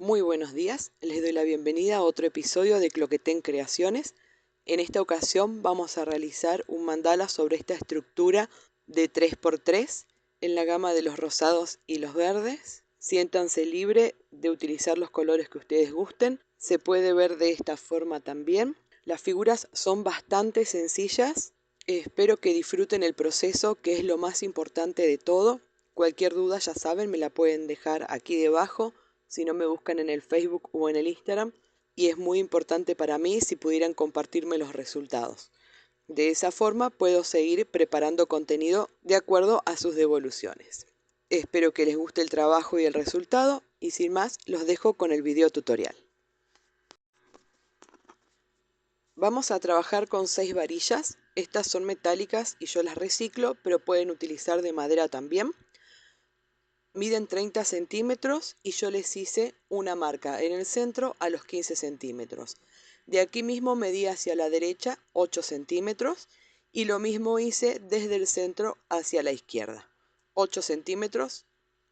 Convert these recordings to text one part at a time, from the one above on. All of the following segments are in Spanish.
Muy buenos días, les doy la bienvenida a otro episodio de Cloquetén Creaciones. En esta ocasión vamos a realizar un mandala sobre esta estructura de 3×3 en la gama de los rosados y los verdes. Siéntanse libre de utilizar los colores que ustedes gusten. Se puede ver de esta forma también. Las figuras son bastante sencillas. Espero que disfruten el proceso, que es lo más importante de todo. Cualquier duda, ya saben, me la pueden dejar aquí debajo. Si no, me buscan en el Facebook o en el Instagram, y es muy importante para mí si pudieran compartirme los resultados. De esa forma puedo seguir preparando contenido de acuerdo a sus devoluciones. Espero que les guste el trabajo y el resultado, y sin más los dejo con el video tutorial. Vamos a trabajar con 6 varillas. Estas son metálicas y yo las reciclo, pero pueden utilizar de madera también. Miden 30 centímetros y yo les hice una marca en el centro a los 15 centímetros. De aquí mismo medí hacia la derecha 8 centímetros y lo mismo hice desde el centro hacia la izquierda. 8 centímetros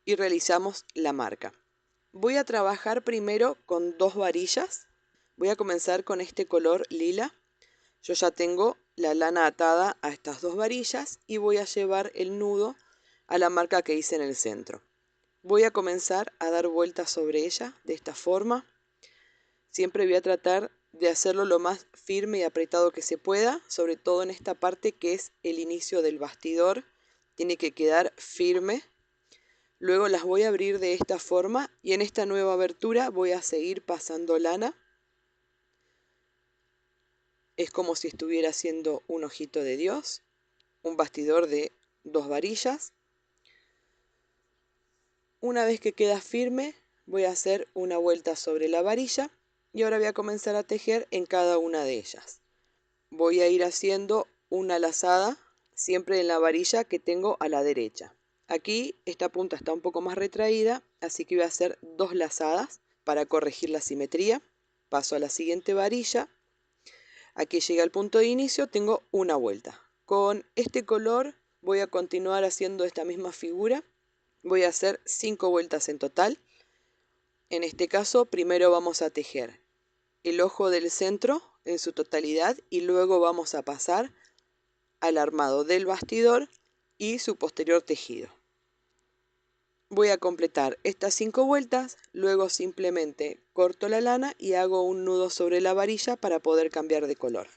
y realizamos la marca. Voy a trabajar primero con 2 varillas. Voy a comenzar con este color lila. Yo ya tengo la lana atada a estas 2 varillas y voy a llevar el nudo a la marca que hice en el centro. Voy a comenzar a dar vueltas sobre ella de esta forma. Siempre voy a tratar de hacerlo lo más firme y apretado que se pueda, sobre todo en esta parte que es el inicio del bastidor. Tiene que quedar firme. Luego las voy a abrir de esta forma y en esta nueva abertura voy a seguir pasando lana. Es como si estuviera haciendo un ojito de Dios, un bastidor de 2 varillas. Una vez que queda firme, voy a hacer una vuelta sobre la varilla y ahora voy a comenzar a tejer en cada una de ellas. Voy a ir haciendo una lazada siempre en la varilla que tengo a la derecha. Aquí esta punta está un poco más retraída, así que voy a hacer 2 lazadas para corregir la simetría. Paso a la siguiente varilla. Aquí llega el punto de inicio, tengo una vuelta. Con este color voy a continuar haciendo esta misma figura. Voy a hacer 5 vueltas en total. En este caso, primero vamos a tejer el ojo del centro en su totalidad y luego vamos a pasar al armado del bastidor y su posterior tejido. Voy a completar estas 5 vueltas, luego simplemente corto la lana y hago un nudo sobre la varilla para poder cambiar de color.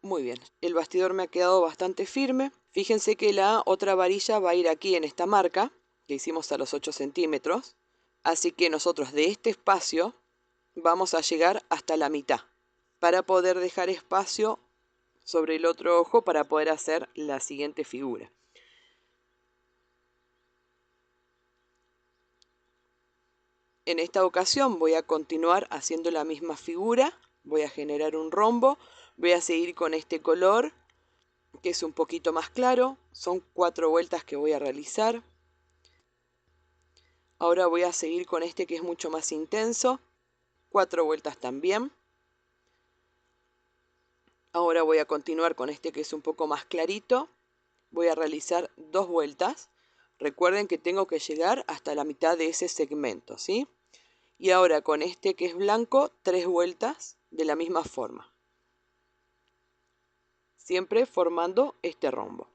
Muy bien, el bastidor me ha quedado bastante firme. Fíjense que la otra varilla va a ir aquí en esta marca que hicimos a los 8 centímetros. Así que nosotros de este espacio vamos a llegar hasta la mitad para poder dejar espacio sobre el otro ojo para poder hacer la siguiente figura. En esta ocasión voy a continuar haciendo la misma figura. Voy a generar un rombo. Voy a seguir con este color que es un poquito más claro. Son 4 vueltas que voy a realizar. Ahora voy a seguir con este que es mucho más intenso. 4 vueltas también. Ahora voy a continuar con este que es un poco más clarito. Voy a realizar 2 vueltas. Recuerden que tengo que llegar hasta la mitad de ese segmento, ¿sí? Y ahora con este que es blanco, 3 vueltas de la misma forma. Siempre formando este rombo.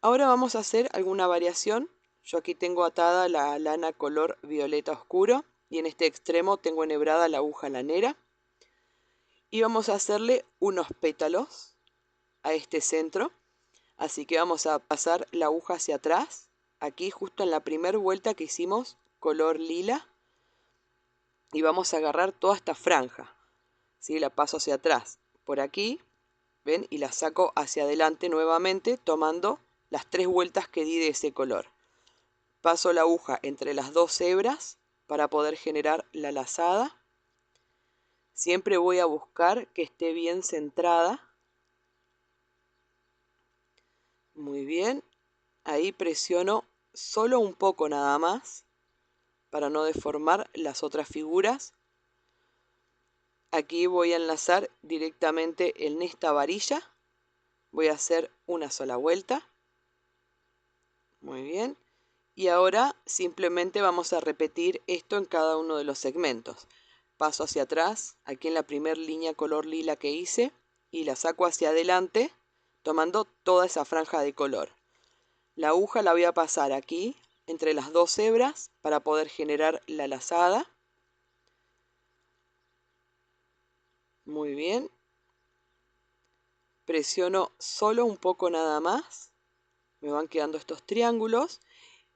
Ahora vamos a hacer alguna variación. Yo aquí tengo atada la lana color violeta oscuro y en este extremo tengo enhebrada la aguja lanera. Y vamos a hacerle unos pétalos a este centro. Así que vamos a pasar la aguja hacia atrás. Aquí justo en la primera vuelta que hicimos color lila. Y vamos a agarrar toda esta franja. ¿Sí? La paso hacia atrás por aquí. ¿Ven? Y la saco hacia adelante nuevamente tomando las 3 vueltas que di de ese color. Paso la aguja entre las 2 hebras para poder generar la lazada. Siempre voy a buscar que esté bien centrada. Muy bien. Ahí presiono solo un poco nada más para no deformar las otras figuras. Aquí voy a enlazar directamente en esta varilla. Voy a hacer una sola vuelta. Muy bien. Y ahora simplemente vamos a repetir esto en cada uno de los segmentos. Paso hacia atrás, aquí en la primera línea color lila que hice, y la saco hacia adelante, tomando toda esa franja de color. La aguja la voy a pasar aquí, entre las dos hebras, para poder generar la lazada. Muy bien. Presiono solo un poco nada más. Me van quedando estos triángulos.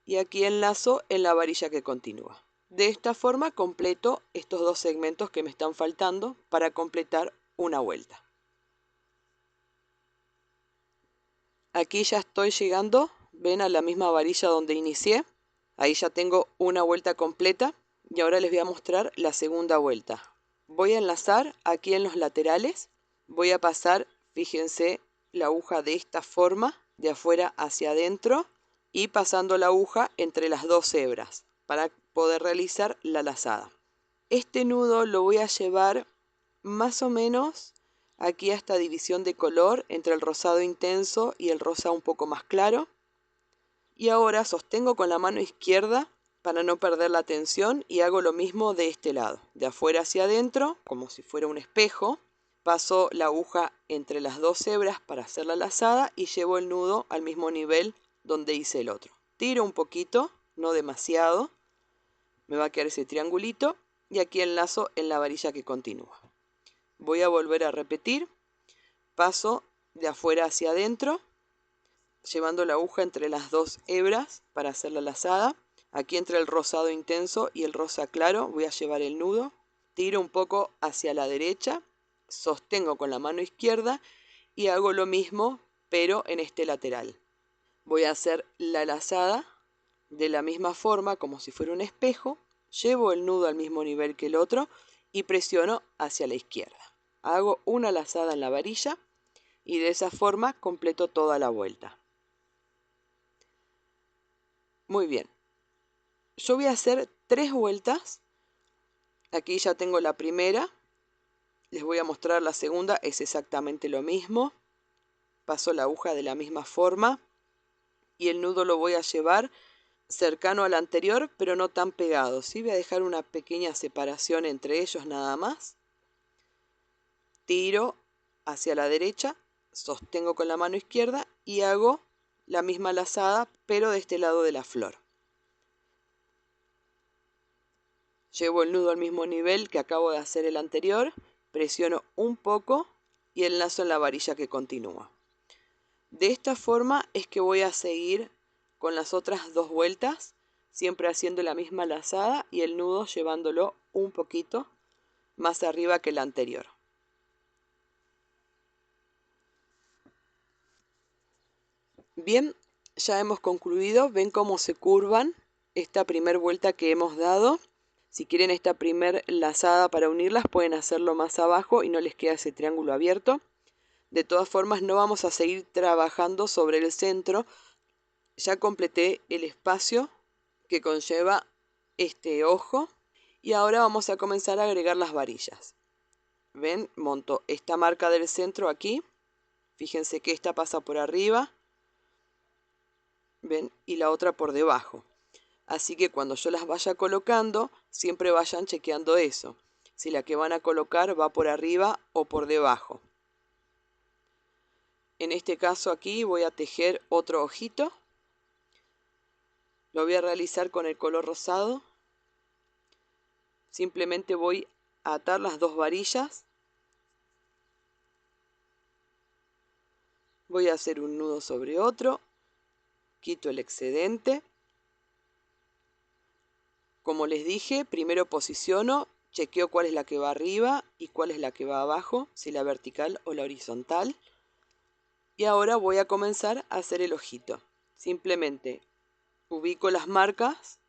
Y aquí enlazo en la varilla que continúa. De esta forma completo estos dos segmentos que me están faltando para completar una vuelta. Aquí ya estoy llegando, ven, a la misma varilla donde inicié. Ahí ya tengo una vuelta completa y ahora les voy a mostrar la segunda vuelta. Voy a enlazar aquí en los laterales, voy a pasar, fíjense, la aguja de esta forma, de afuera hacia adentro, y pasando la aguja entre las dos hebras para poder realizar la lazada. Este nudo lo voy a llevar más o menos aquí a esta división de color entre el rosado intenso y el rosa un poco más claro. Y ahora sostengo con la mano izquierda para no perder la tensión y hago lo mismo de este lado, de afuera hacia adentro, como si fuera un espejo. Paso la aguja entre las dos hebras para hacer la lazada y llevo el nudo al mismo nivel donde hice el otro. Tiro un poquito, no demasiado, me va a quedar ese triangulito y aquí enlazo en la varilla que continúa. Voy a volver a repetir, paso de afuera hacia adentro, llevando la aguja entre las dos hebras para hacer la lazada. Aquí entre el rosado intenso y el rosa claro voy a llevar el nudo, tiro un poco hacia la derecha, sostengo con la mano izquierda y hago lo mismo pero en este lateral. Voy a hacer la lazada de la misma forma como si fuera un espejo, llevo el nudo al mismo nivel que el otro y presiono hacia la izquierda. Hago una lazada en la varilla y de esa forma completo toda la vuelta. Muy bien. Yo voy a hacer 3 vueltas. Aquí ya tengo la primera. Les voy a mostrar la segunda. Es exactamente lo mismo. Paso la aguja de la misma forma. Y el nudo lo voy a llevar cercano al anterior, pero no tan pegado. ¿Sí? Voy a dejar una pequeña separación entre ellos nada más. Tiro hacia la derecha. Sostengo con la mano izquierda y hago la misma lazada, pero de este lado de la flor. Llevo el nudo al mismo nivel que acabo de hacer el anterior, presiono un poco y enlazo en la varilla que continúa. De esta forma es que voy a seguir con las otras 2 vueltas, siempre haciendo la misma lazada y el nudo llevándolo un poquito más arriba que el anterior. Bien, ya hemos concluido. Ven cómo se curvan esta primera vuelta que hemos dado. Si quieren esta primer lazada para unirlas pueden hacerlo más abajo y no les queda ese triángulo abierto. De todas formas no vamos a seguir trabajando sobre el centro. Ya completé el espacio que conlleva este ojo y ahora vamos a comenzar a agregar las varillas. Ven, monto esta marca del centro aquí. Fíjense que esta pasa por arriba. Ven, y la otra por debajo. Así que cuando yo las vaya colocando, siempre vayan chequeando eso. Si la que van a colocar va por arriba o por debajo. En este caso aquí voy a tejer otro ojito. Lo voy a realizar con el color rosado. Simplemente voy a atar las 2 varillas. Voy a hacer un nudo sobre otro. Quito el excedente. Como les dije, primero posiciono, chequeo cuál es la que va arriba y cuál es la que va abajo, si la vertical o la horizontal. Y ahora voy a comenzar a hacer el ojito. Simplemente ubico las marcas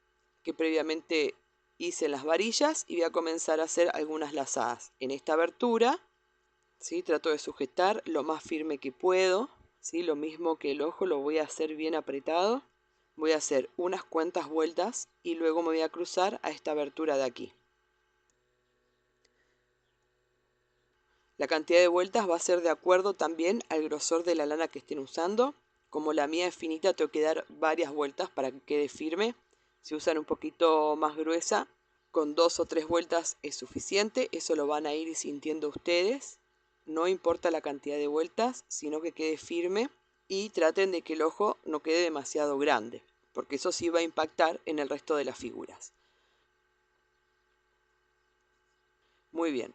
que previamente hice en las varillas y voy a comenzar a hacer algunas lazadas. En esta abertura, ¿sí? Trato de sujetar lo más firme que puedo, ¿sí? Lo mismo que el ojo lo voy a hacer bien apretado. Voy a hacer unas cuantas vueltas y luego me voy a cruzar a esta abertura de aquí. La cantidad de vueltas va a ser de acuerdo también al grosor de la lana que estén usando. Como la mía es finita, tengo que dar varias vueltas para que quede firme. Si usan un poquito más gruesa, con 2 o 3 vueltas es suficiente. Eso lo van a ir sintiendo ustedes. No importa la cantidad de vueltas, sino que quede firme. Y traten de que el ojo no quede demasiado grande, porque eso sí va a impactar en el resto de las figuras. Muy bien.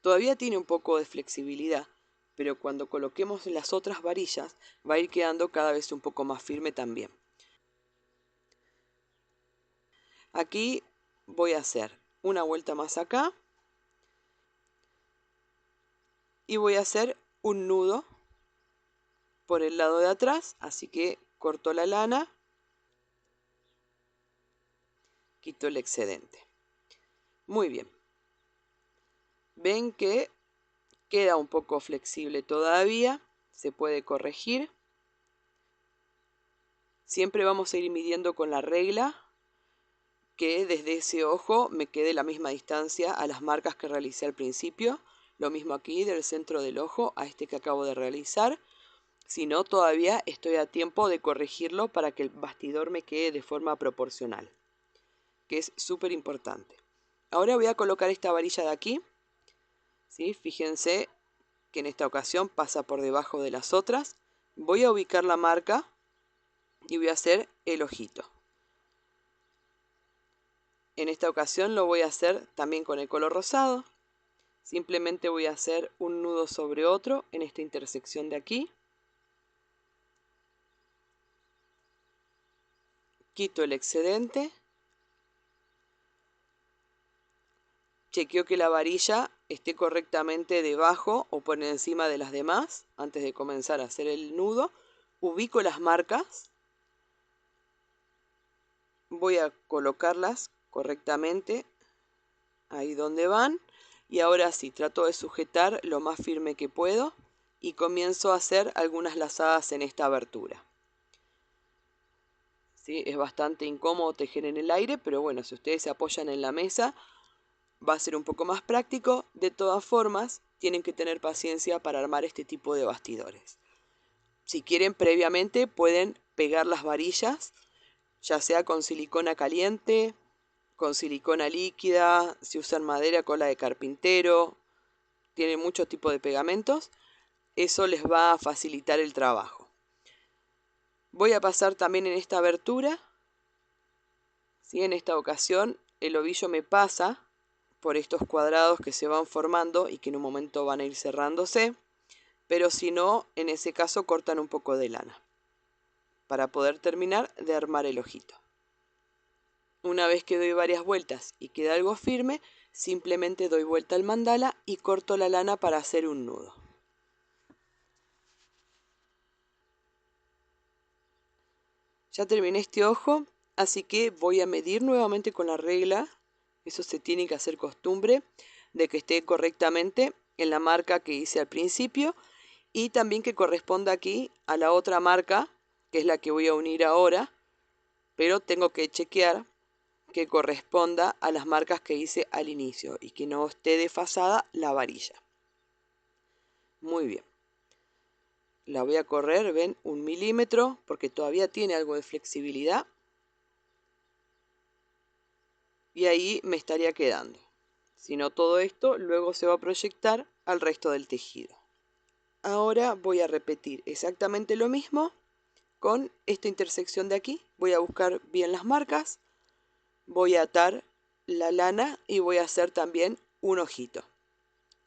Todavía tiene un poco de flexibilidad, pero cuando coloquemos las otras varillas va a ir quedando cada vez un poco más firme también. Aquí voy a hacer una vuelta más acá y voy a hacer un nudo por el lado de atrás, así que corto la lana, quito el excedente. Muy bien. Ven que queda un poco flexible todavía, se puede corregir. Siempre vamos a ir midiendo con la regla que desde ese ojo me quede la misma distancia a las marcas que realicé al principio. Lo mismo aquí del centro del ojo a este que acabo de realizar. Si no, todavía estoy a tiempo de corregirlo para que el bastidor me quede de forma proporcional, que es súper importante. Ahora voy a colocar esta varilla de aquí. ¿Sí? Fíjense que en esta ocasión pasa por debajo de las otras. Voy a ubicar la marca y voy a hacer el ojito. En esta ocasión lo voy a hacer también con el color rosado. Simplemente voy a hacer un nudo sobre otro en esta intersección de aquí. Quito el excedente. Chequeo que la varilla esté correctamente debajo o por encima de las demás antes de comenzar a hacer el nudo. Ubico las marcas. Voy a colocarlas correctamente ahí donde van. Y ahora sí, trato de sujetar lo más firme que puedo y comienzo a hacer algunas lazadas en esta abertura. ¿Sí? Es bastante incómodo tejer en el aire, pero bueno, si ustedes se apoyan en la mesa, va a ser un poco más práctico. De todas formas, tienen que tener paciencia para armar este tipo de bastidores. Si quieren, previamente pueden pegar las varillas, ya sea con silicona caliente, con silicona líquida, si usan madera, cola de carpintero, tienen muchos tipos de pegamentos. Eso les va a facilitar el trabajo. Voy a pasar también en esta abertura. ¿Sí? En esta ocasión el ovillo me pasa por estos cuadrados que se van formando y que en un momento van a ir cerrándose, pero si no, en ese caso cortan un poco de lana para poder terminar de armar el ojito. Una vez que doy varias vueltas y queda algo firme, simplemente doy vuelta al mandala y corto la lana para hacer un nudo. Ya terminé este ojo, así que voy a medir nuevamente con la regla. Eso se tiene que hacer costumbre, de que esté correctamente en la marca que hice al principio y también que corresponda aquí a la otra marca, que es la que voy a unir ahora, pero tengo que chequear que corresponda a las marcas que hice al inicio y que no esté desfasada la varilla. Muy bien. La voy a correr, ven, 1 milímetro, porque todavía tiene algo de flexibilidad. Y ahí me estaría quedando. Si no, todo esto luego se va a proyectar al resto del tejido. Ahora voy a repetir exactamente lo mismo con esta intersección de aquí. Voy a buscar bien las marcas, voy a atar la lana y voy a hacer también un ojito.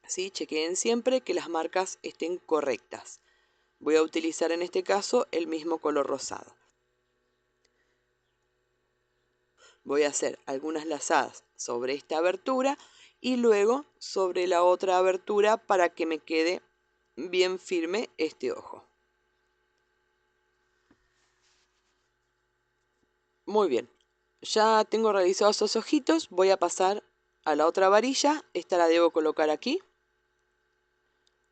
¿Sí? Chequeen siempre que las marcas estén correctas. Voy a utilizar en este caso el mismo color rosado. Voy a hacer algunas lazadas sobre esta abertura y luego sobre la otra abertura para que me quede bien firme este ojo. Muy bien, ya tengo realizados esos ojitos. Voy a pasar a la otra varilla. Esta la debo colocar aquí,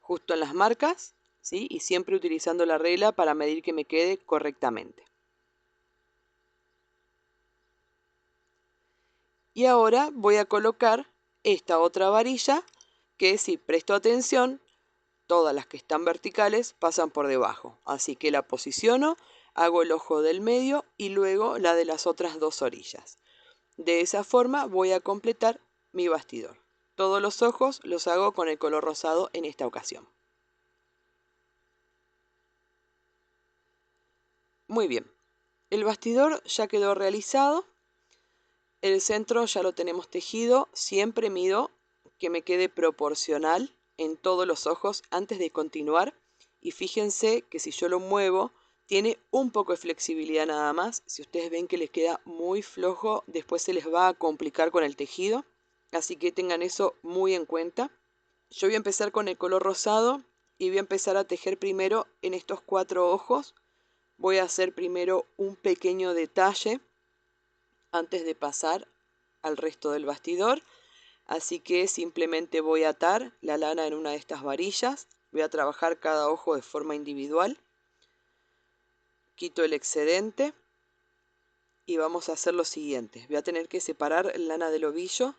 justo en las marcas, ¿sí? Y siempre utilizando la regla para medir que me quede correctamente. Y ahora voy a colocar esta otra varilla que, si presto atención, todas las que están verticales pasan por debajo. Así que la posiciono, hago el ojo del medio y luego la de las otras dos orillas. De esa forma voy a completar mi bastidor. Todos los ojos los hago con el color rosado en esta ocasión. Muy bien, el bastidor ya quedó realizado. El centro ya lo tenemos tejido. Siempre mido que me quede proporcional en todos los ojos antes de continuar. Y fíjense que si yo lo muevo, tiene un poco de flexibilidad nada más. Si ustedes ven que les queda muy flojo, después se les va a complicar con el tejido. Así que tengan eso muy en cuenta. Yo voy a empezar con el color rosado y voy a empezar a tejer primero en estos 4 ojos. Voy a hacer primero un pequeño detalle antes de pasar al resto del bastidor. Así que simplemente voy a atar la lana en una de estas varillas. Voy a trabajar cada ojo de forma individual. Quito el excedente y vamos a hacer lo siguiente. Voy a tener que separar lana del ovillo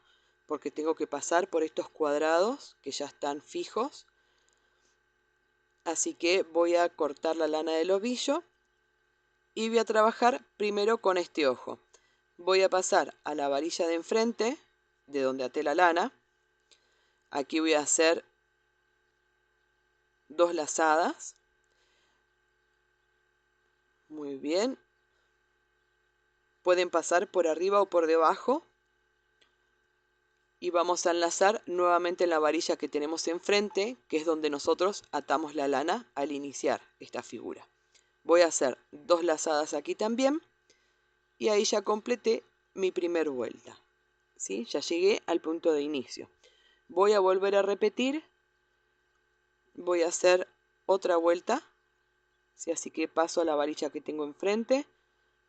porque tengo que pasar por estos cuadrados que ya están fijos. Así que voy a cortar la lana del ovillo y voy a trabajar primero con este ojo. Voy a pasar a la varilla de enfrente, de donde até la lana. Aquí voy a hacer 2 lazadas. Muy bien. Pueden pasar por arriba o por debajo. Y vamos a enlazar nuevamente en la varilla que tenemos enfrente, que es donde nosotros atamos la lana al iniciar esta figura. Voy a hacer 2 lazadas aquí también. Y ahí ya completé mi primer vuelta. ¿Sí? Ya llegué al punto de inicio. Voy a volver a repetir. Voy a hacer otra vuelta. ¿Sí? Así que paso a la varilla que tengo enfrente.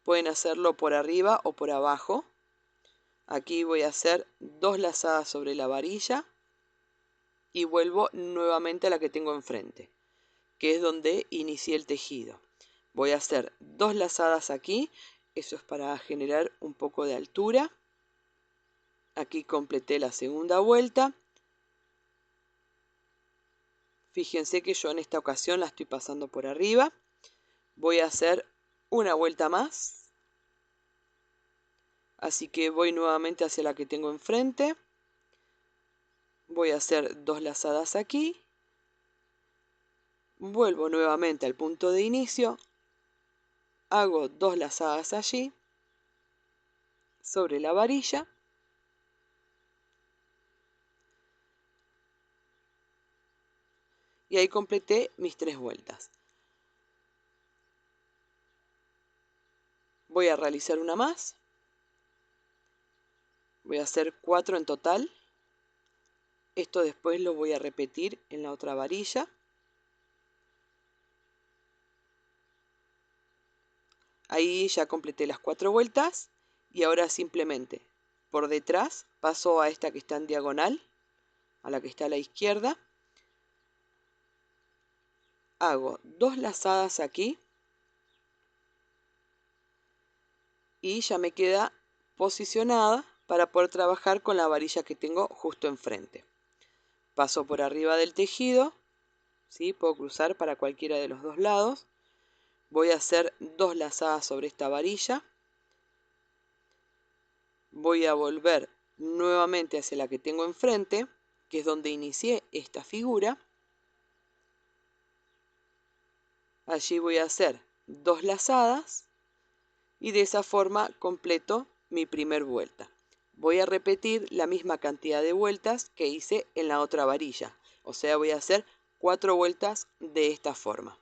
Pueden hacerlo por arriba o por abajo. Aquí voy a hacer 2 lazadas sobre la varilla. Y vuelvo nuevamente a la que tengo enfrente, que es donde inicié el tejido. Voy a hacer 2 lazadas aquí. Eso es para generar un poco de altura. Aquí completé la segunda vuelta. Fíjense que yo en esta ocasión la estoy pasando por arriba. Voy a hacer una vuelta más. Así que voy nuevamente hacia la que tengo enfrente. Voy a hacer 2 lazadas aquí. Vuelvo nuevamente al punto de inicio. Hago 2 lazadas allí. Sobre la varilla. Y ahí completé mis 3 vueltas. Voy a realizar una más. Voy a hacer 4 en total. Esto después lo voy a repetir en la otra varilla. Ahí ya completé las 4 vueltas. Y ahora simplemente por detrás paso a esta que está en diagonal, a la que está a la izquierda. Hago 2 lazadas aquí. Y ya me queda posicionada para poder trabajar con la varilla que tengo justo enfrente. Paso por arriba del tejido, ¿sí? Puedo cruzar para cualquiera de los dos lados. Voy a hacer 2 lazadas sobre esta varilla. Voy a volver nuevamente hacia la que tengo enfrente, que es donde inicié esta figura. Allí voy a hacer 2 lazadas y de esa forma completo mi primer vuelta. Voy a repetir la misma cantidad de vueltas que hice en la otra varilla. O sea, voy a hacer 4 vueltas de esta forma.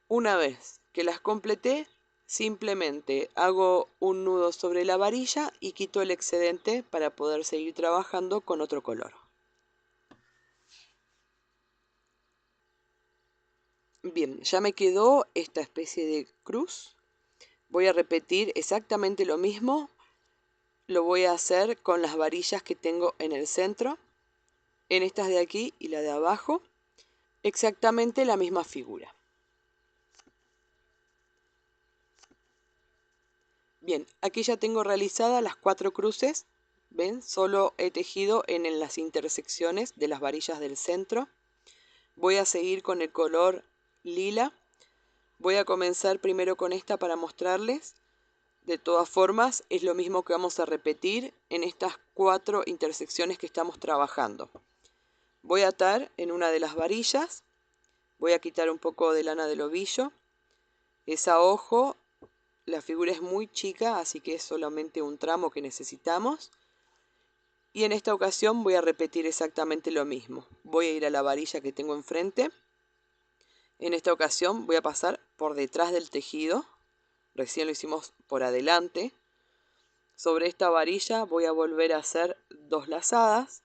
Una vez que las completé, simplemente hago un nudo sobre la varilla y quito el excedente para poder seguir trabajando con otro color. Bien, ya me quedó esta especie de cruz. Voy a repetir exactamente lo mismo. Lo voy a hacer con las varillas que tengo en el centro, en estas de aquí y la de abajo, exactamente la misma figura. Bien, aquí ya tengo realizadas las 4 cruces. ¿Ven? Solo he tejido en las intersecciones de las varillas del centro. Voy a seguir con el color lila. Voy a comenzar primero con esta para mostrarles. De todas formas, es lo mismo que vamos a repetir en estas 4 intersecciones que estamos trabajando. Voy a atar en una de las varillas. Voy a quitar un poco de lana del ovillo. Es a ojo. La figura es muy chica, así que es solamente un tramo que necesitamos. Y en esta ocasión voy a repetir exactamente lo mismo. Voy a ir a la varilla que tengo enfrente. En esta ocasión voy a pasar por detrás del tejido. Recién lo hicimos por adelante. Sobre esta varilla voy a volver a hacer 2 lazadas.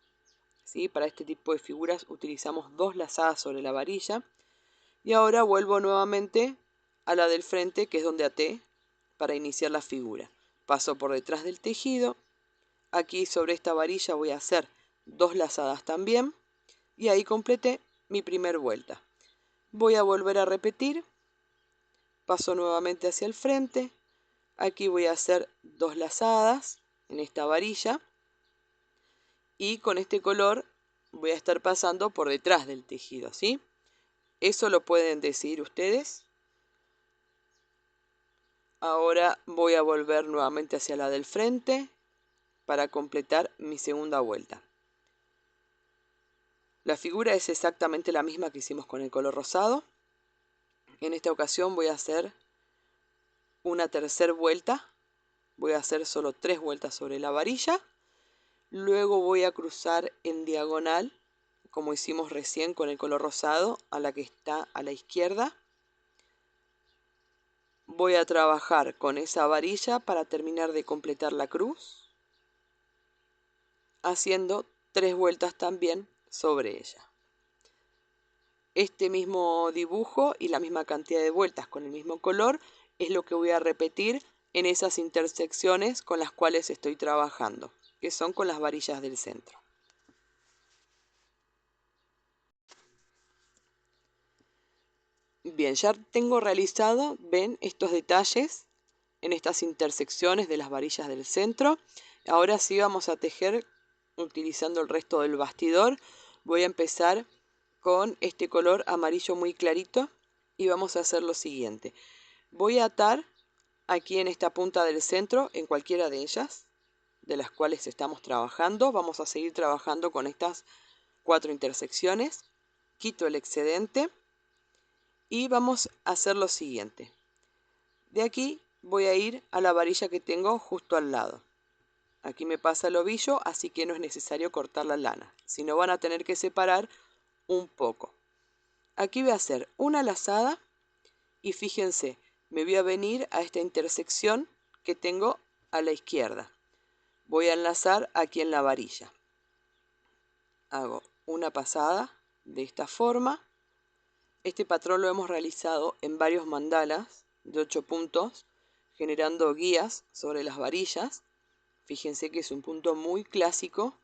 ¿Sí? Para este tipo de figuras utilizamos 2 lazadas sobre la varilla. Y ahora vuelvo nuevamente a la del frente, que es donde até para iniciar la figura. Paso por detrás del tejido. Aquí sobre esta varilla voy a hacer 2 lazadas también. Y ahí completé mi primer vuelta. Voy a volver a repetir. Paso nuevamente hacia el frente. Aquí voy a hacer 2 lazadas en esta varilla. Y con este color voy a estar pasando por detrás del tejido, ¿sí? Eso lo pueden decidir ustedes. Ahora voy a volver nuevamente hacia la del frente para completar mi segunda vuelta. La figura es exactamente la misma que hicimos con el color rosado. En esta ocasión voy a hacer una tercera vuelta. Voy a hacer solo 3 vueltas sobre la varilla. Luego voy a cruzar en diagonal, como hicimos recién con el color rosado, a la que está a la izquierda. Voy a trabajar con esa varilla para terminar de completar la cruz, haciendo 3 vueltas también sobre ella. Este mismo dibujo y la misma cantidad de vueltas con el mismo color es lo que voy a repetir en esas intersecciones con las cuales estoy trabajando, que son con las varillas del centro. Bien, ya tengo realizado, ven, estos detalles en estas intersecciones de las varillas del centro. Ahora sí vamos a tejer utilizando el resto del bastidor. Voy a empezar con este color amarillo muy clarito y vamos a hacer lo siguiente. Voy a atar aquí en esta punta del centro, en cualquiera de ellas, de las cuales estamos trabajando. Vamos a seguir trabajando con estas 4 intersecciones. Quito el excedente y vamos a hacer lo siguiente. De aquí voy a ir a la varilla que tengo justo al lado. Aquí me pasa el ovillo, así que no es necesario cortar la lana. Si no, van a tener que separar un poco. Aquí voy a hacer una lazada y fíjense, me voy a venir a esta intersección que tengo a la izquierda. Voy a enlazar aquí en la varilla. Hago una pasada de esta forma. Este patrón lo hemos realizado en varios mandalas de 8 puntos, generando guías sobre las varillas. Fíjense que es un punto muy clásico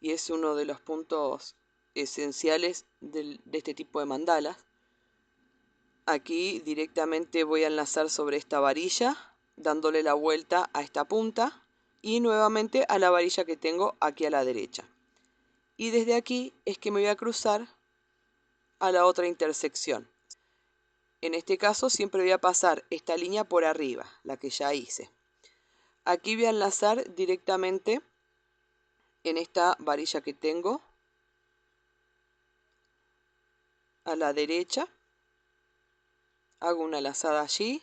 y es uno de los puntos esenciales de este tipo de mandalas. Aquí directamente voy a enlazar sobre esta varilla, dándole la vuelta a esta punta y nuevamente a la varilla que tengo aquí a la derecha. Y desde aquí es que me voy a cruzar a la otra intersección. En este caso siempre voy a pasar esta línea por arriba, la que ya hice. Aquí voy a enlazar directamente en esta varilla que tengo a la derecha. Hago una lazada allí.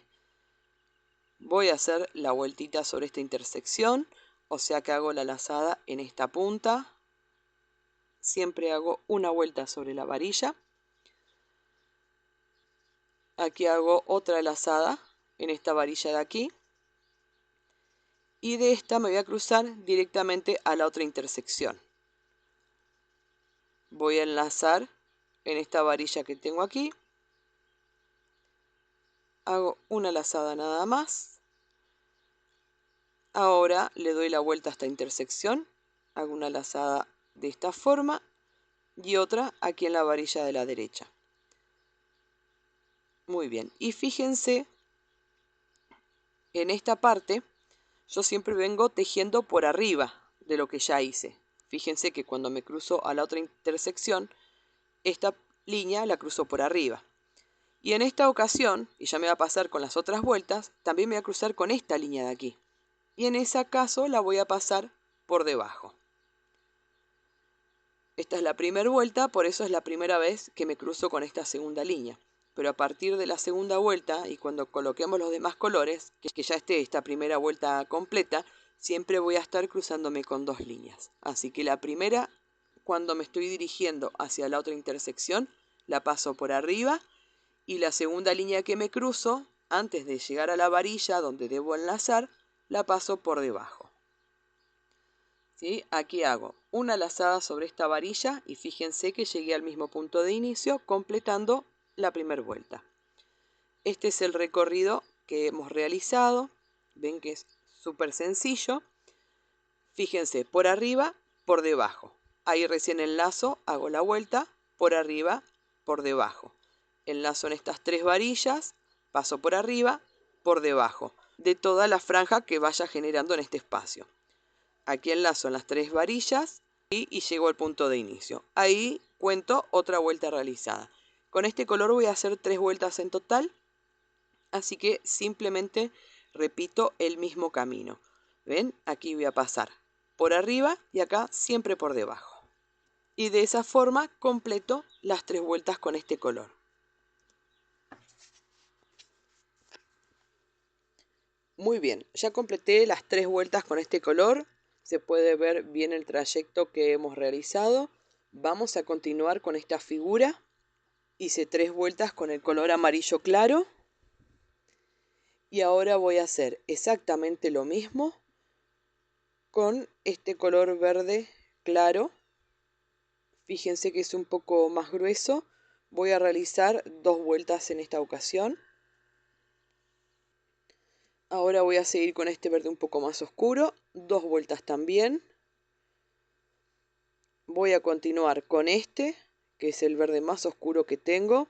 Voy a hacer la vueltita sobre esta intersección, o sea que hago la lazada en esta punta. Siempre hago una vuelta sobre la varilla. Aquí hago otra lazada en esta varilla de aquí. Y de esta me voy a cruzar directamente a la otra intersección. Voy a enlazar en esta varilla que tengo aquí. Hago una lazada nada más. Ahora le doy la vuelta a esta intersección. Hago una lazada de esta forma y otra aquí en la varilla de la derecha. Muy bien. Y fíjense, en esta parte yo siempre vengo tejiendo por arriba de lo que ya hice. Fíjense que cuando me cruzo a la otra intersección, esta línea la cruzo por arriba. Y en esta ocasión, y ya me va a pasar con las otras vueltas, también me voy a cruzar con esta línea de aquí. Y en ese caso la voy a pasar por debajo. Esta es la primera vuelta, por eso es la primera vez que me cruzo con esta segunda línea. Pero a partir de la segunda vuelta y cuando coloquemos los demás colores, que ya esté esta primera vuelta completa, siempre voy a estar cruzándome con dos líneas. Así que la primera, cuando me estoy dirigiendo hacia la otra intersección, la paso por arriba, y la segunda línea que me cruzo, antes de llegar a la varilla donde debo enlazar, la paso por debajo. ¿Sí? Aquí hago una lazada sobre esta varilla y fíjense que llegué al mismo punto de inicio completando la primera vuelta. Este es el recorrido que hemos realizado. Ven que es súper sencillo. Fíjense, por arriba, por debajo. Ahí recién enlazo, hago la vuelta, por arriba, por debajo. Enlazo en estas tres varillas, paso por arriba, por debajo, de toda la franja que vaya generando en este espacio. Aquí enlazo en las tres varillas y llego al punto de inicio. Ahí cuento otra vuelta realizada. Con este color voy a hacer 3 vueltas en total, así que simplemente repito el mismo camino. ¿Ven? Aquí voy a pasar por arriba y acá siempre por debajo. Y de esa forma completo las 3 vueltas con este color. Muy bien, ya completé las 3 vueltas con este color. Se puede ver bien el trayecto que hemos realizado. Vamos a continuar con esta figura. Hice 3 vueltas con el color amarillo claro. Y ahora voy a hacer exactamente lo mismo con este color verde claro. Fíjense que es un poco más grueso. Voy a realizar 2 vueltas en esta ocasión. Ahora voy a seguir con este verde un poco más oscuro. 2 vueltas también. Voy a continuar con este, que es el verde más oscuro que tengo.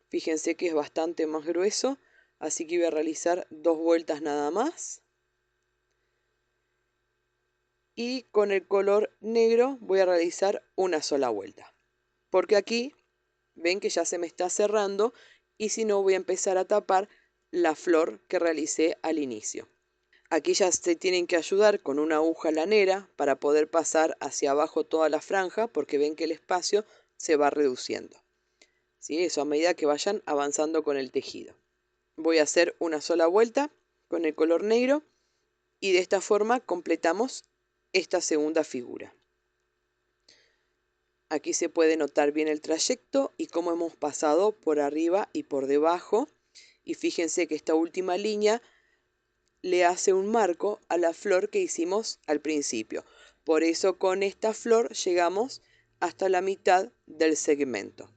Fíjense que es bastante más grueso, así que voy a realizar 2 vueltas nada más. Y con el color negro voy a realizar una sola vuelta. Porque aquí ven que ya se me está cerrando y si no voy a empezar a tapar la flor que realicé al inicio. Aquí ya se tienen que ayudar con una aguja lanera para poder pasar hacia abajo toda la franja porque ven que el espacio se va reduciendo. ¿Sí? Eso a medida que vayan avanzando con el tejido. Voy a hacer una sola vuelta con el color negro y de esta forma completamos esta segunda figura. Aquí se puede notar bien el trayecto y cómo hemos pasado por arriba y por debajo. Y fíjense que esta última línea le hace un marco a la flor que hicimos al principio. Por eso con esta flor llegamos hasta la mitad del segmento.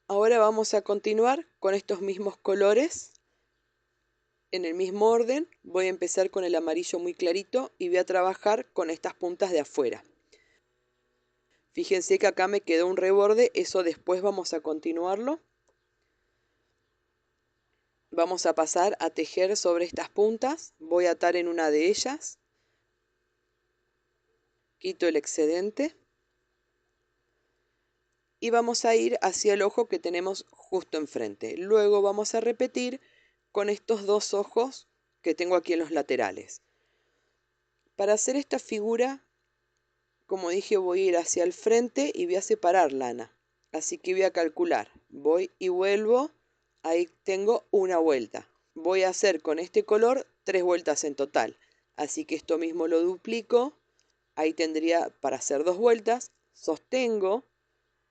Ahora vamos a continuar con estos mismos colores. En el mismo orden voy a empezar con el amarillo muy clarito y voy a trabajar con estas puntas de afuera. Fíjense que acá me quedó un reborde, eso después vamos a continuarlo. Vamos a pasar a tejer sobre estas puntas. Voy a atar en una de ellas. Quito el excedente. Y vamos a ir hacia el ojo que tenemos justo enfrente. Luego vamos a repetir con estos 2 ojos que tengo aquí en los laterales. Para hacer esta figura, como dije, voy a ir hacia el frente y voy a separar lana. Así que voy a calcular. Voy y vuelvo. Ahí tengo una vuelta. Voy a hacer con este color 3 vueltas en total. Así que esto mismo lo duplico. Ahí tendría para hacer 2 vueltas. Sostengo.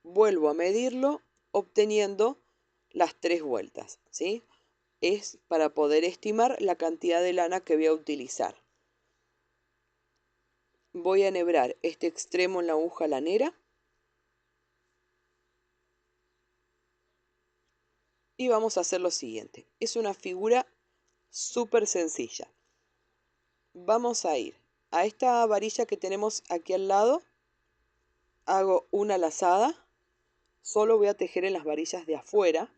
Vuelvo a medirlo, obteniendo las 3 vueltas. ¿Sí? Es para poder estimar la cantidad de lana que voy a utilizar. Voy a enhebrar este extremo en la aguja lanera. Y vamos a hacer lo siguiente. Es una figura súper sencilla. Vamos a ir a esta varilla que tenemos aquí al lado. Hago una lazada. Solo voy a tejer en las varillas de afuera.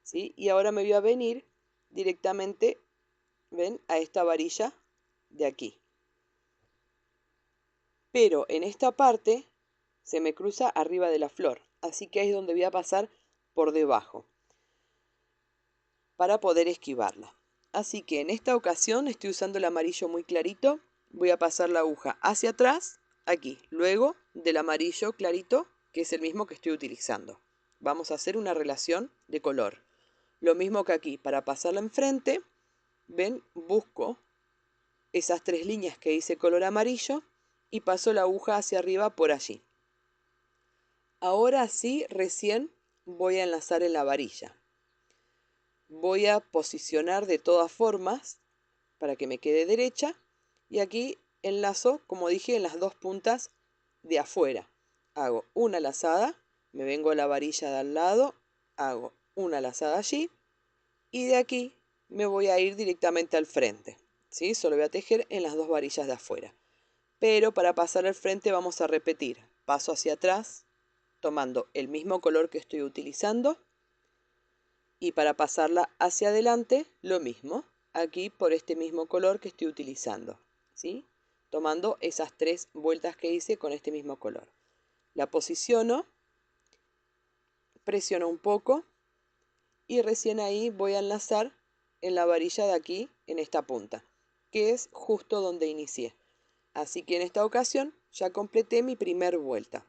¿Sí? Y ahora me voy a venir directamente, ven, a esta varilla de aquí. Pero en esta parte, se me cruza arriba de la flor. Así que ahí es donde voy a pasar por debajo para poder esquivarla. Así que en esta ocasión estoy usando el amarillo muy clarito. Voy a pasar la aguja hacia atrás, aquí, luego del amarillo clarito, que es el mismo que estoy utilizando. Vamos a hacer una relación de color. Lo mismo que aquí, para pasarla enfrente, ven, busco esas tres líneas que hice color amarillo y paso la aguja hacia arriba por allí. Ahora sí, recién voy a enlazar en la varilla. Voy a posicionar de todas formas para que me quede derecha y aquí enlazo, como dije, en las dos puntas de afuera. Hago una lazada, me vengo a la varilla de al lado, hago una lazada allí y de aquí me voy a ir directamente al frente, ¿sí? Solo voy a tejer en las dos varillas de afuera. Pero para pasar al frente vamos a repetir, paso hacia atrás, tomando el mismo color que estoy utilizando. Y para pasarla hacia adelante, lo mismo, aquí por este mismo color que estoy utilizando, ¿sí? Tomando esas tres vueltas que hice con este mismo color. La posiciono, presiono un poco y recién ahí voy a enlazar en la varilla de aquí, en esta punta, que es justo donde inicié. Así que en esta ocasión ya completé mi primer vuelta.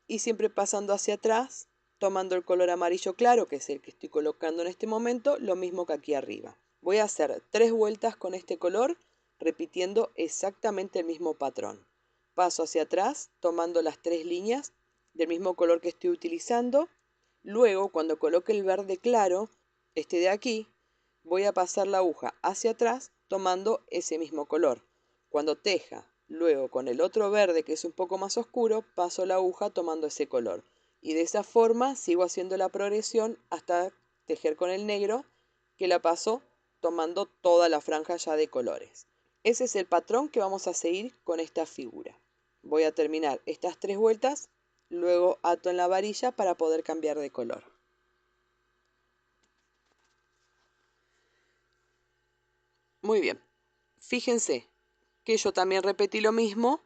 Y siempre pasando hacia atrás, tomando el color amarillo claro, que es el que estoy colocando en este momento, lo mismo que aquí arriba. Voy a hacer 3 vueltas con este color, repitiendo exactamente el mismo patrón. Paso hacia atrás, tomando las 3 líneas del mismo color que estoy utilizando. Luego, cuando coloque el verde claro, este de aquí, voy a pasar la aguja hacia atrás, tomando ese mismo color. Cuando teja luego con el otro verde que es un poco más oscuro, paso la aguja tomando ese color. Y de esa forma sigo haciendo la progresión hasta tejer con el negro, que la paso tomando toda la franja ya de colores. Ese es el patrón que vamos a seguir con esta figura. Voy a terminar estas 3 vueltas, luego ato en la varilla para poder cambiar de color. Muy bien, fíjense que yo también repetí lo mismo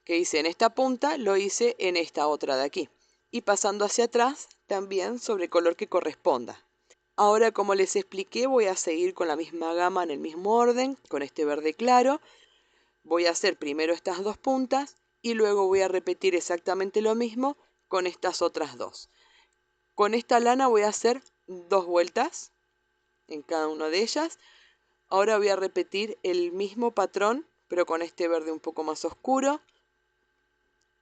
que hice en esta punta, lo hice en esta otra de aquí. Y pasando hacia atrás, también sobre el color que corresponda. Ahora, como les expliqué, voy a seguir con la misma gama en el mismo orden, con este verde claro. Voy a hacer primero estas dos puntas y luego voy a repetir exactamente lo mismo con estas otras dos. Con esta lana voy a hacer 2 vueltas en cada una de ellas. Ahora voy a repetir el mismo patrón, pero con este verde un poco más oscuro.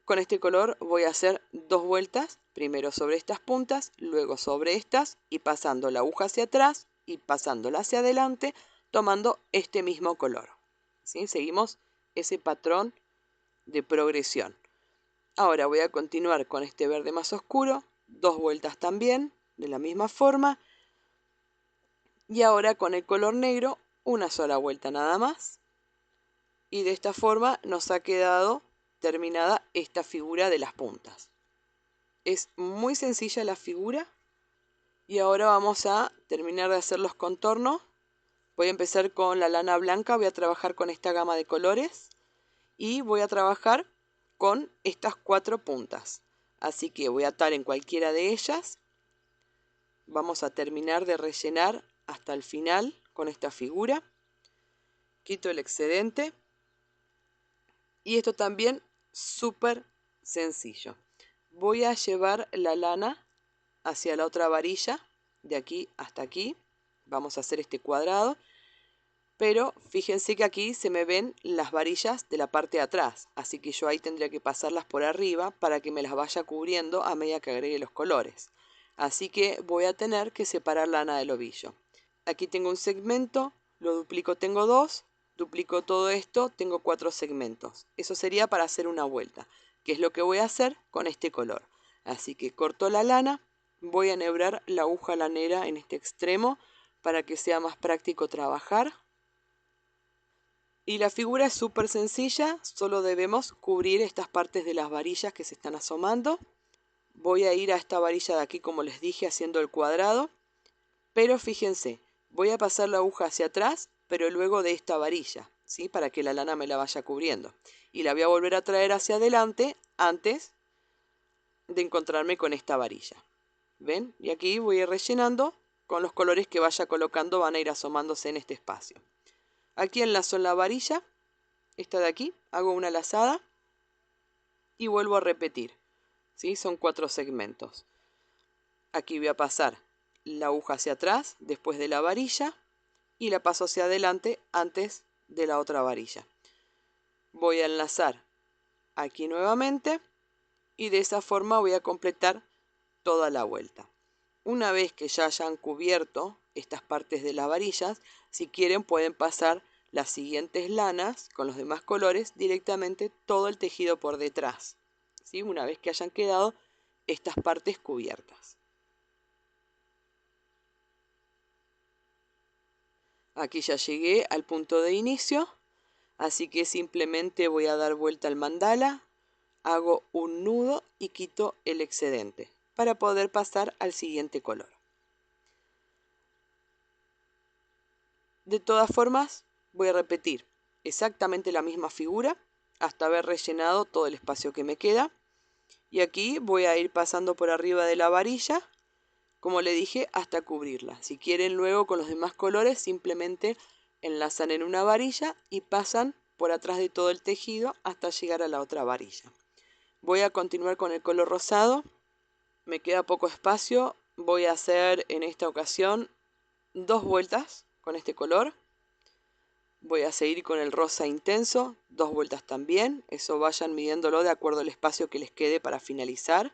Con este color voy a hacer 2 vueltas, primero sobre estas puntas, luego sobre estas y pasando la aguja hacia atrás y pasándola hacia adelante, tomando este mismo color. ¿Sí? Seguimos ese patrón de progresión. Ahora voy a continuar con este verde más oscuro, 2 vueltas también, de la misma forma. Y ahora con el color negro, una sola vuelta nada más. Y de esta forma nos ha quedado terminada esta figura de las puntas. Es muy sencilla la figura y ahora vamos a terminar de hacer los contornos. Voy a empezar con la lana blanca, voy a trabajar con esta gama de colores y voy a trabajar con estas 4 puntas. Así que voy a atar en cualquiera de ellas. Vamos a terminar de rellenar hasta el final con esta figura. Quito el excedente. Y esto también súper sencillo. Voy a llevar la lana hacia la otra varilla, de aquí hasta aquí. Vamos a hacer este cuadrado. Pero fíjense que aquí se me ven las varillas de la parte de atrás. Así que yo ahí tendría que pasarlas por arriba para que me las vaya cubriendo a medida que agregue los colores. Así que voy a tener que separar lana del ovillo. Aquí tengo un segmento, lo duplico, tengo 2. Duplico todo esto, tengo 4 segmentos. Eso sería para hacer una vuelta, que es lo que voy a hacer con este color. Así que corto la lana, voy a enhebrar la aguja lanera en este extremo para que sea más práctico trabajar. Y la figura es súper sencilla, solo debemos cubrir estas partes de las varillas que se están asomando. Voy a ir a esta varilla de aquí, como les dije, haciendo el cuadrado. Pero fíjense, voy a pasar la aguja hacia atrás, pero luego de esta varilla, ¿sí? Para que la lana me la vaya cubriendo. Y la voy a volver a traer hacia adelante antes de encontrarme con esta varilla. ¿Ven? Y aquí voy a ir rellenando con los colores que vaya colocando, van a ir asomándose en este espacio. Aquí enlazo en la varilla, esta de aquí, hago una lazada y vuelvo a repetir. ¿Sí? Son 4 segmentos. Aquí voy a pasar la aguja hacia atrás, después de la varilla, y la paso hacia adelante antes de la otra varilla. Voy a enlazar aquí nuevamente y de esa forma voy a completar toda la vuelta. Una vez que ya hayan cubierto estas partes de las varillas, si quieren pueden pasar las siguientes lanas con los demás colores directamente todo el tejido por detrás, ¿sí? Una vez que hayan quedado estas partes cubiertas. Aquí ya llegué al punto de inicio, así que simplemente voy a dar vuelta al mandala, hago un nudo y quito el excedente para poder pasar al siguiente color. De todas formas, voy a repetir exactamente la misma figura hasta haber rellenado todo el espacio que me queda. Y aquí voy a ir pasando por arriba de la varilla, como le dije, hasta cubrirla. Si quieren luego con los demás colores, simplemente enlazan en una varilla y pasan por atrás de todo el tejido hasta llegar a la otra varilla. Voy a continuar con el color rosado. Me queda poco espacio. Voy a hacer en esta ocasión 2 vueltas con este color. Voy a seguir con el rosa intenso, 2 vueltas también. Eso vayan midiéndolo de acuerdo al espacio que les quede para finalizar.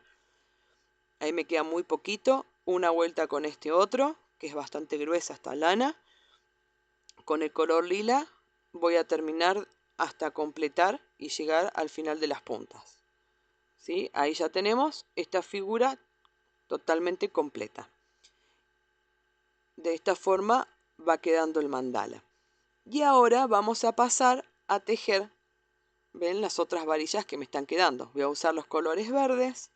Ahí me queda muy poquito. Una vuelta con este otro, que es bastante gruesa esta lana. Con el color lila voy a terminar hasta completar y llegar al final de las puntas. ¿Sí? Ahí ya tenemos esta figura totalmente completa. De esta forma va quedando el mandala. Y ahora vamos a pasar a tejer, ven, las otras varillas que me están quedando. Voy a usar los colores verdes.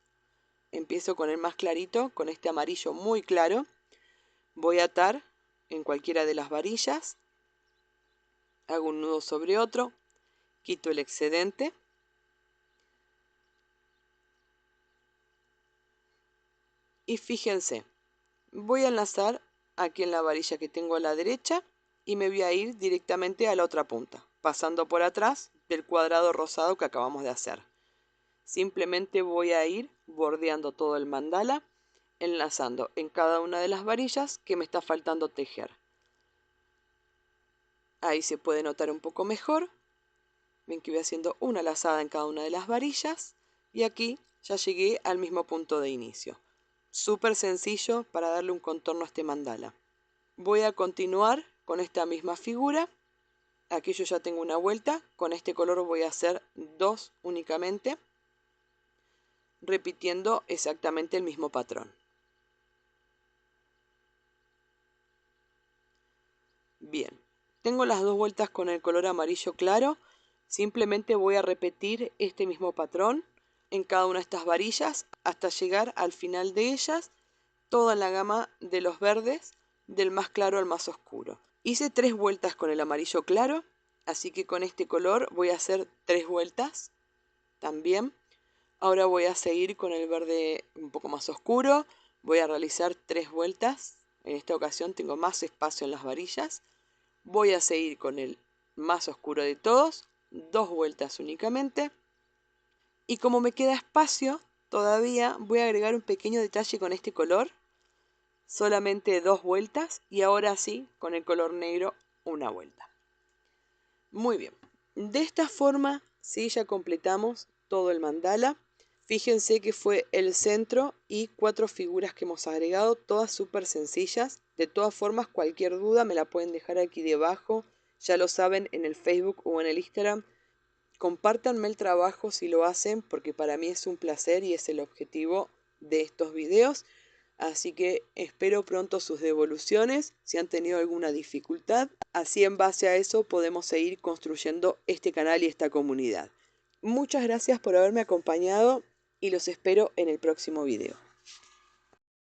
Empiezo con el más clarito, con este amarillo muy claro. Voy a atar en cualquiera de las varillas. Hago un nudo sobre otro. Quito el excedente. Y fíjense, voy a enlazar aquí en la varilla que tengo a la derecha y me voy a ir directamente a la otra punta, pasando por atrás del cuadrado rosado que acabamos de hacer. Simplemente voy a ir bordeando todo el mandala, enlazando en cada una de las varillas que me está faltando tejer. Ahí se puede notar un poco mejor. Ven que voy haciendo una lazada en cada una de las varillas y aquí ya llegué al mismo punto de inicio. Súper sencillo para darle un contorno a este mandala. Voy a continuar con esta misma figura. Aquí yo ya tengo una vuelta. Con este color voy a hacer 2 únicamente, repitiendo exactamente el mismo patrón. Bien, tengo las 2 vueltas con el color amarillo claro. Simplemente voy a repetir este mismo patrón en cada una de estas varillas hasta llegar al final de ellas, toda la gama de los verdes, del más claro al más oscuro. Hice 3 vueltas con el amarillo claro, así que con este color voy a hacer 3 vueltas también. Ahora voy a seguir con el verde un poco más oscuro, voy a realizar 3 vueltas. En esta ocasión tengo más espacio en las varillas. Voy a seguir con el más oscuro de todos, 2 vueltas únicamente. Y como me queda espacio, todavía voy a agregar un pequeño detalle con este color. Solamente 2 vueltas y ahora sí, con el color negro, una vuelta. Muy bien. De esta forma, sí, ya completamos todo el mandala. Fíjense que fue el centro y 4 figuras que hemos agregado, todas súper sencillas. De todas formas, cualquier duda me la pueden dejar aquí debajo. Ya lo saben, en el Facebook o en el Instagram. Compártanme el trabajo si lo hacen, porque para mí es un placer y es el objetivo de estos videos. Así que espero pronto sus devoluciones si han tenido alguna dificultad. Así en base a eso podemos seguir construyendo este canal y esta comunidad. Muchas gracias por haberme acompañado y los espero en el próximo video.